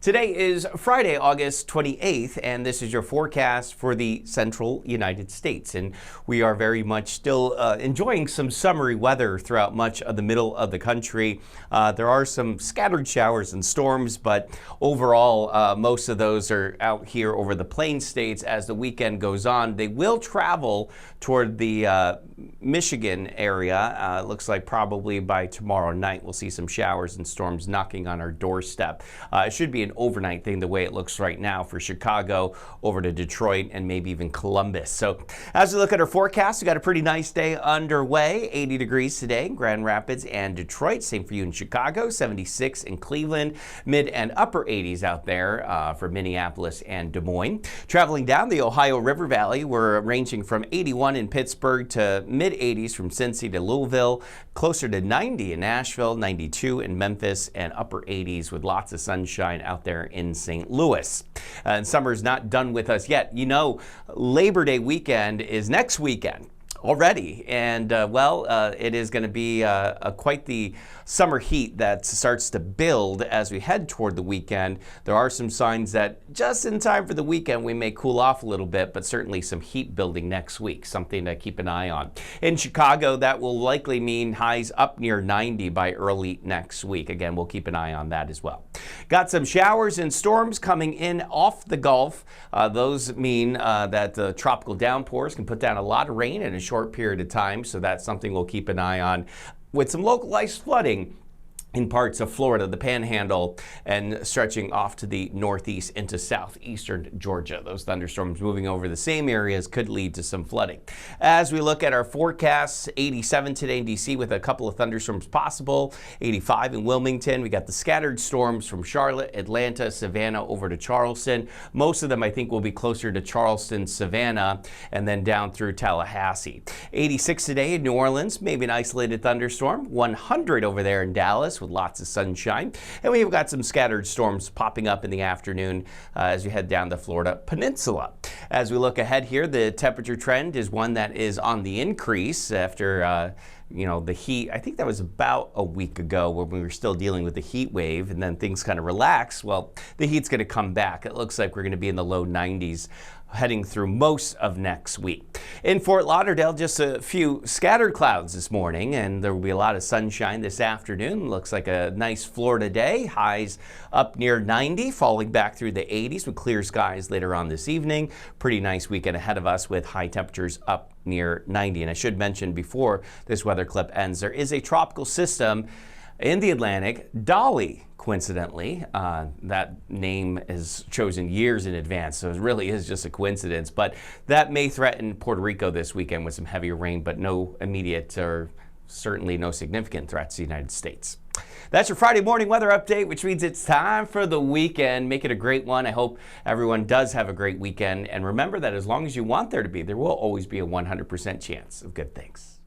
Today is Friday, August 28th, and this is your forecast for the central United States. And we are very much still enjoying some summery weather throughout much of the middle of the country. There are some scattered showers and storms, but overall, most of those are out here over the plain states as the weekend goes on. They will travel toward the Michigan area. It looks like probably by tomorrow night we'll see some showers and storms knocking on our doorstep. It should be an overnight thing the way it looks right now for Chicago over to Detroit and maybe even Columbus. So as we look at our forecast, we got a pretty nice day underway. 80 degrees today in Grand Rapids and Detroit. Same for you in Chicago. 76 in Cleveland. Mid and upper 80s out there for Minneapolis and Des Moines. Traveling down the Ohio River Valley, we're ranging from 81 in Pittsburgh to mid 80s from Cincy to Louisville. Closer to 90 in Nashville, 92 in Memphis, and upper 80s with lots of sunshine out there in St. Louis. And summer's not done with us yet. You know, Labor Day weekend is next weekend already, and it is going to be quite the summer heat that starts to build as we head toward the weekend. There are some signs that just in time for the weekend we may cool off a little bit, but certainly some heat building next week, something to keep an eye on. In Chicago, that will likely mean highs up near 90 by early next week. Again, we'll keep an eye on that as well. Got some showers and storms coming in off the Gulf. Those mean that the tropical downpours can put down a lot of rain in a short period of time, so that's something we'll keep an eye on, with some localized flooding in parts of Florida, the Panhandle, and stretching off to the northeast into southeastern Georgia. Those thunderstorms moving over the same areas could lead to some flooding. As we look at our forecasts, 87 today in D.C. with a couple of thunderstorms possible, 85 in Wilmington. We got the scattered storms from Charlotte, Atlanta, Savannah over to Charleston. Most of them, I think, will be closer to Charleston, Savannah, and then down through Tallahassee. 86 today in New Orleans, maybe an isolated thunderstorm. 100 over there in Dallas, with lots of sunshine. And we've got some scattered storms popping up in the afternoon as we head down the Florida Peninsula. As we look ahead here, the temperature trend is one that is on the increase after the heat. I think that was about a week ago when we were still dealing with the heat wave, and then things kind of relaxed. Well, the heat's going to come back. It looks like we're going to be in the low 90s heading through most of next week. In Fort Lauderdale, just a few scattered clouds this morning, and there will be a lot of sunshine this afternoon. Looks like a nice Florida day. Highs up near 90, falling back through the 80s with clear skies later on this evening. Pretty nice weekend ahead of us with high temperatures up near 90. And I should mention before this weather clip ends, there is a tropical system in the Atlantic, Dolly, coincidentally. That name is chosen years in advance, so it really is just a coincidence. But that may threaten Puerto Rico this weekend with some heavier rain, but no immediate or certainly no significant threats to the United States. That's your Friday morning weather update, which means it's time for the weekend. Make it a great one. I hope everyone does have a great weekend. And remember that as long as you want there to be, there will always be a 100% chance of good things.